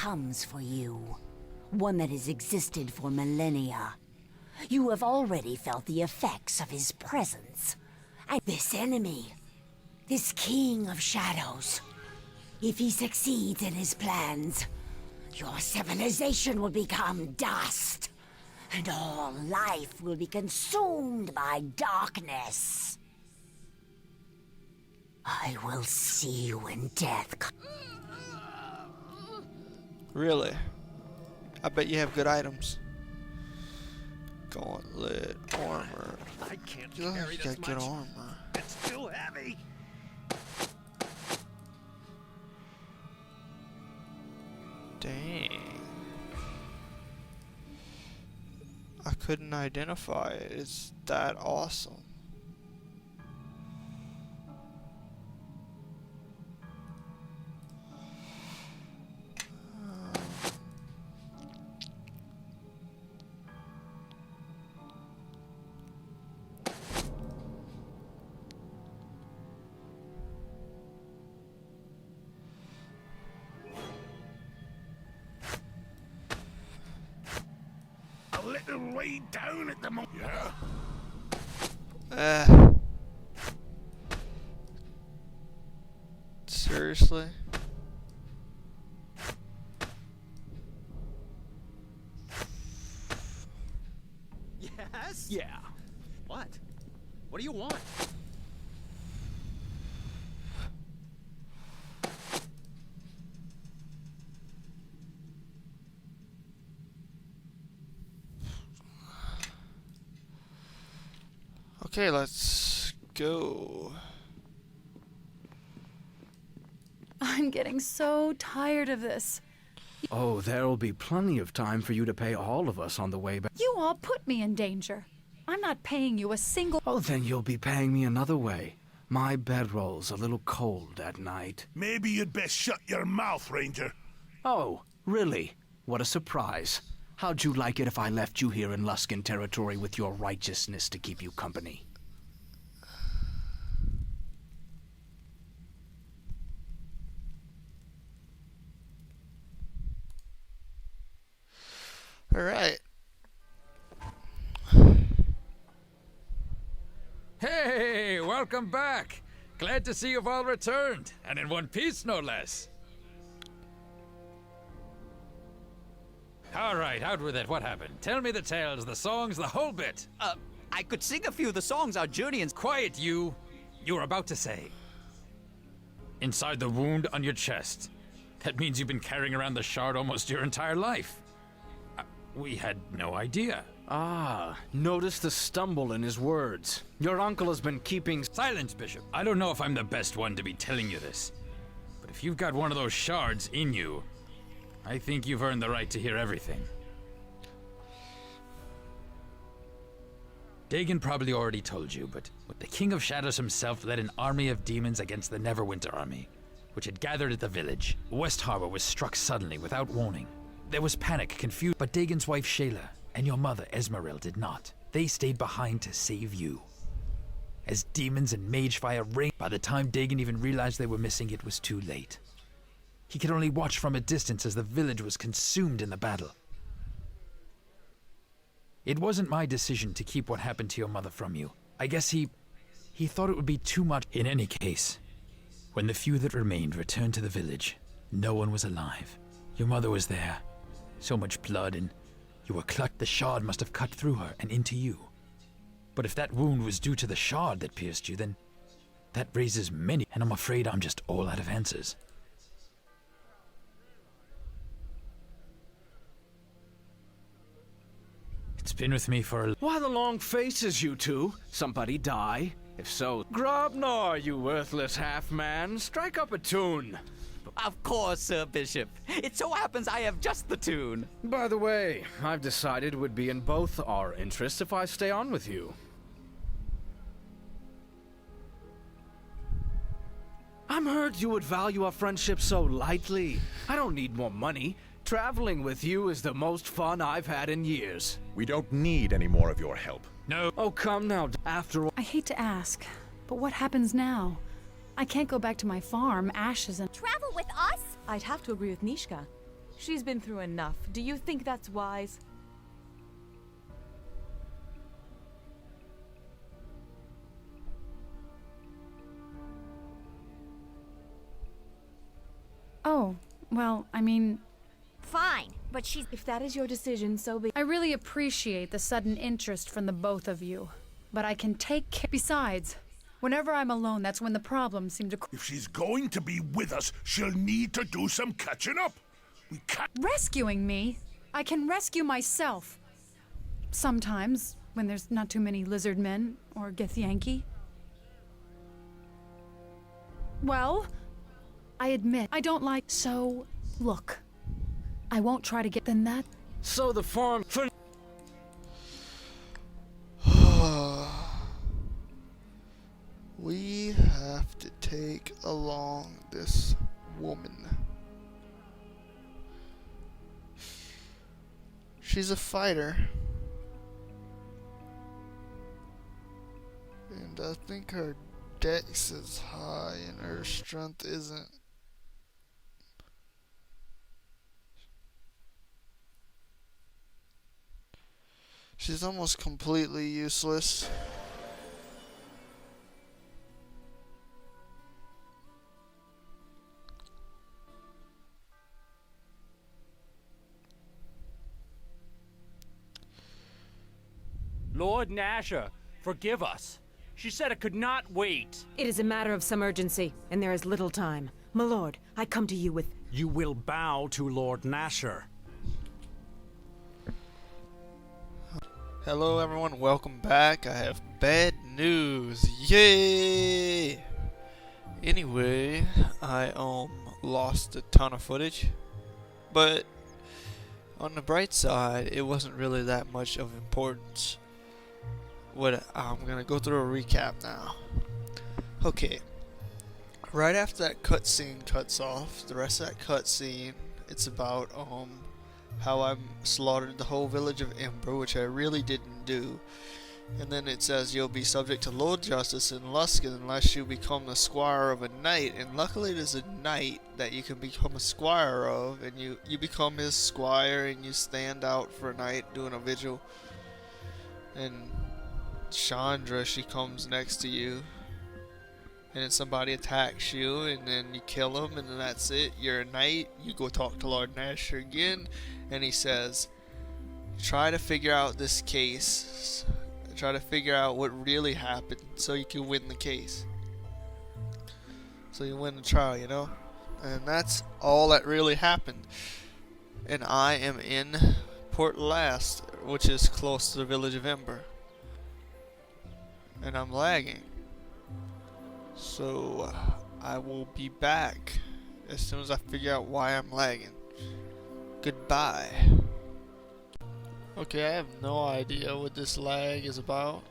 comes for you. One that has existed for millennia. You have already felt the effects of his presence. And this enemy, this king of shadows, if he succeeds in his plans, your civilization will become dust, and all life will be consumed by darkness. I will see you when death comes. Really? I bet you have good items. Gauntlet, armor. I can't You carry this got good much. armor. It's too heavy. Dang. I couldn't identify it. It's that awesome. A little way down at the moment. Yeah. Seriously? Yes? Yeah. What? What do you want? Okay, let's go. I'm getting so tired of this. Oh, there'll be plenty of time for you to pay all of us on the way back. You all put me in danger. I'm not paying you a single... Oh, then you'll be paying me another way. My bedroll's a little cold at night. Maybe you'd best shut your mouth, Ranger. Oh, really? What a surprise. How'd you like it if I left you here in Luskan territory with your righteousness to keep you company? Alright. Hey, welcome back. Glad to see you've all returned, and in one piece, no less. All right, out with it. What happened? Tell me the tales, the songs, the whole bit. I could sing a few of the songs our journeyings... Quiet, you. You were about to say. Inside the wound on your chest. That means you've been carrying around the shard almost your entire life. We had no idea. Ah, notice the stumble in his words. Your uncle has been keeping... Silence, Bishop. I don't know if I'm the best one to be telling you this. But if you've got one of those shards in you, I think you've earned the right to hear everything. Dagon probably already told you, but the King of Shadows himself led an army of demons against the Neverwinter army, which had gathered at the village. West Harbor was struck suddenly, without warning. There was panic, confusion, but Dagon's wife Shayla and your mother Esmeril did not. They stayed behind to save you. As demons and mage fire rained, by the time Dagon even realized they were missing, it was too late. He could only watch from a distance as the village was consumed in the battle. It wasn't my decision to keep what happened to your mother from you. I guess he thought it would be too much. In any case, when the few that remained returned to the village, no one was alive. Your mother was there. So much blood, and you were clutched. The shard must have cut through her and into you. But if that wound was due to the shard that pierced you, then that raises many, and I'm afraid I'm just all out of answers. It's been with me for a... Why the long faces, you two? Somebody die? If so, Grobnar, you worthless half-man. Strike up a tune. Of course, Sir Bishop. It so happens I have just the tune. By the way, I've decided it would be in both our interests if I stay on with you. I'm heard you would value our friendship so lightly. I don't need more money. Traveling with you is the most fun I've had in years. We don't need any more of your help. No. Oh, come now. After all... I hate to ask, but what happens now? I can't go back to my farm, ashes and... Travel with us? I'd have to agree with Nishka. She's been through enough. Do you think that's wise? Oh, well, I mean, Fine, but she's... If that is your decision, so be. I really appreciate the sudden interest from the both of you. But I can take care. Besides, whenever I'm alone, that's when the problems seem to... If she's going to be with us, she'll need to do some catching up. We can't... Rescuing me? I can rescue myself. Sometimes, when there's not too many lizard men or Githyanki. Well, I admit, I don't like... So, look. I won't try to get... Then that... So the farm... We have to take along this woman. She's a fighter. And I think her dex is high and her strength isn't. She's almost completely useless. Lord Nasher, forgive us. She said it could not wait. It is a matter of some urgency, and there is little time. My lord, I come to you with... You will bow to Lord Nasher. Hello everyone, welcome back. I have bad news. Yay! Anyway, I lost a ton of footage. But on the bright side, it wasn't really that much of importance. I'm gonna go through a recap now. Okay. Right after that cutscene cuts off, the rest of that cutscene, it's about how I slaughtered the whole village of Ember, which I really didn't do. And then it says you'll be subject to Lord Justice in Luskan unless you become the squire of a knight. And luckily there's a knight that you can become a squire of, and you become his squire and you stand out for a night doing a vigil. And Chandra, she comes next to you. And then somebody attacks you, and then you kill him, and then that's it. You're a knight. You go talk to Lord Nasher again, and he says, try to figure out this case. Try to figure out what really happened so you can win the case. So you win the trial, you know? And that's all that really happened. And I am in Port Last, which is close to the village of Ember. And I'm lagging. So I will be back as soon as I figure out why I'm lagging. Goodbye. Okay, I have no idea what this lag is about,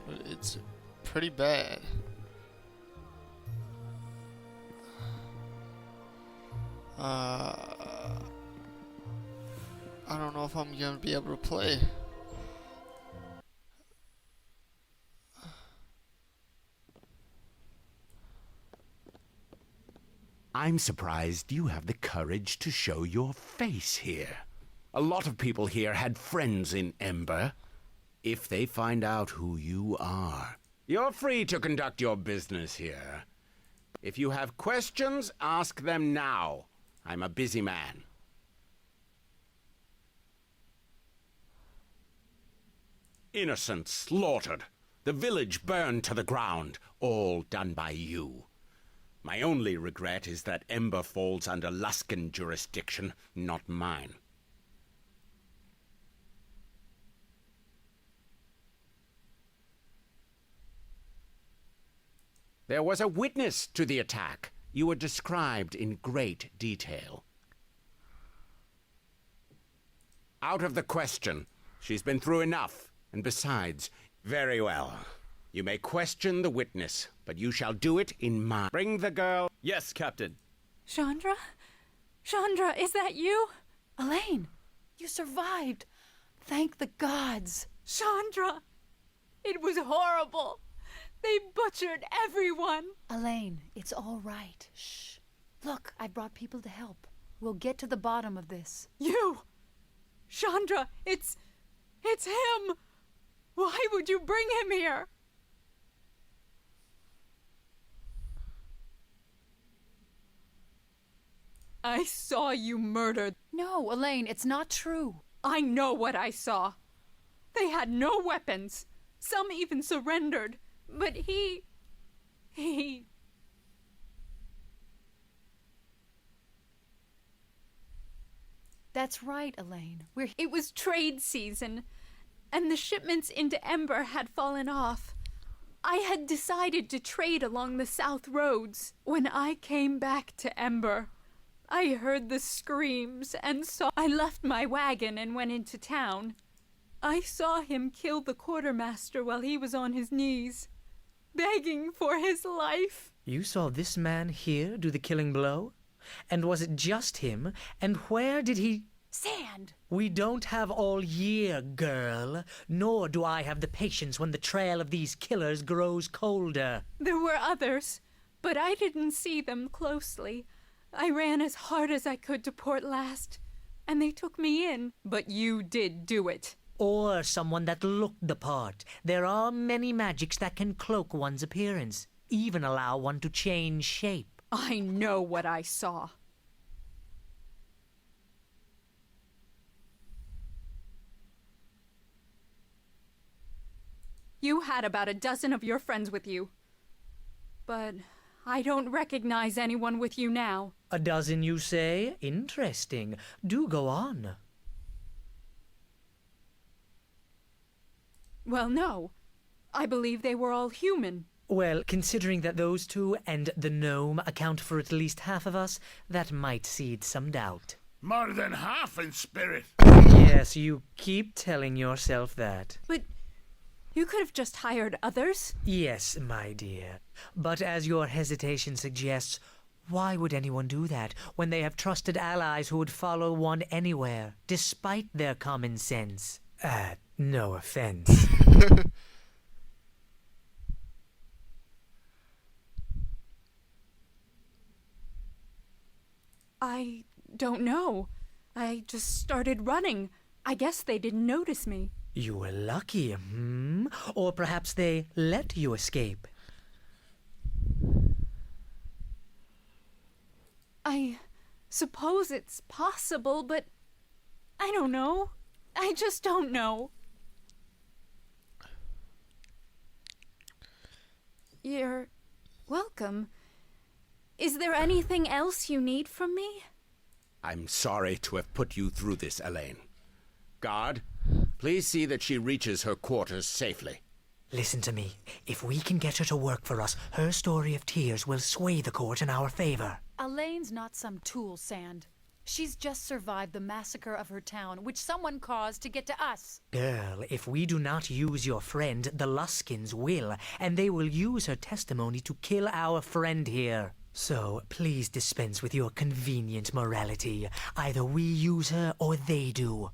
but it's pretty bad. I don't know if I'm gonna be able to play. I'm surprised you have the courage to show your face here. A lot of people here had friends in Ember. If they find out who you are, you're free to conduct your business here. If you have questions, ask them now. I'm a busy man. Innocents slaughtered. The village burned to the ground. All done by you. My only regret is that Ember falls under Luskan jurisdiction, not mine. There was a witness to the attack. You were described in great detail. Out of the question. She's been through enough. And besides, very well. You may question the witness, but you shall do it in my... Bring the girl... Yes, Captain. Chandra? Chandra, is that you? Elaine, you survived. Thank the gods. Chandra! It was horrible. They butchered everyone. Elaine, it's all right. Shh. Look, I brought people to help. We'll get to the bottom of this. You! Chandra, it's him! Why would you bring him here? I saw you murdered. No, Elaine, it's not true. I know what I saw. They had no weapons. Some even surrendered. But he... That's right, Elaine. It was trade season, and the shipments into Ember had fallen off. I had decided to trade along the south roads. When I came back to Ember, I heard the screams and saw... I left my wagon and went into town. I saw him kill the quartermaster while he was on his knees, begging for his life. You saw this man here do the killing blow? And was it just him? And where did he... Sand! We don't have all year, girl. Nor do I have the patience when the trail of these killers grows colder. There were others, but I didn't see them closely. I ran as hard as I could to Port Last, and they took me in. But you did do it. Or someone that looked the part. There are many magics that can cloak one's appearance, even allow one to change shape. I know what I saw. You had about a dozen of your friends with you. But I don't recognize anyone with you now. A dozen, you say? Interesting. Do go on. Well, no. I believe they were all human. Well, considering that those two and the gnome account for at least half of us, that might seed some doubt. More than half in spirit. Yes, you keep telling yourself that. But you could have just hired others. Yes, my dear. But as your hesitation suggests, why would anyone do that when they have trusted allies who would follow one anywhere, despite their common sense? No offense. I don't know. I just started running. I guess they didn't notice me. You were lucky, Or perhaps they let you escape. I suppose it's possible, but I don't know. I just don't know. You're welcome. Is there anything else you need from me? I'm sorry to have put you through this, Elaine. Guard, please see that she reaches her quarters safely. Listen to me. If we can get her to work for us, her story of tears will sway the court in our favor. Elaine's not some tool, Sand. She's just survived the massacre of her town, which someone caused to get to us. Girl, if we do not use your friend, the Luskins will, and they will use her testimony to kill our friend here. So, please dispense with your convenient morality. Either we use her or they do.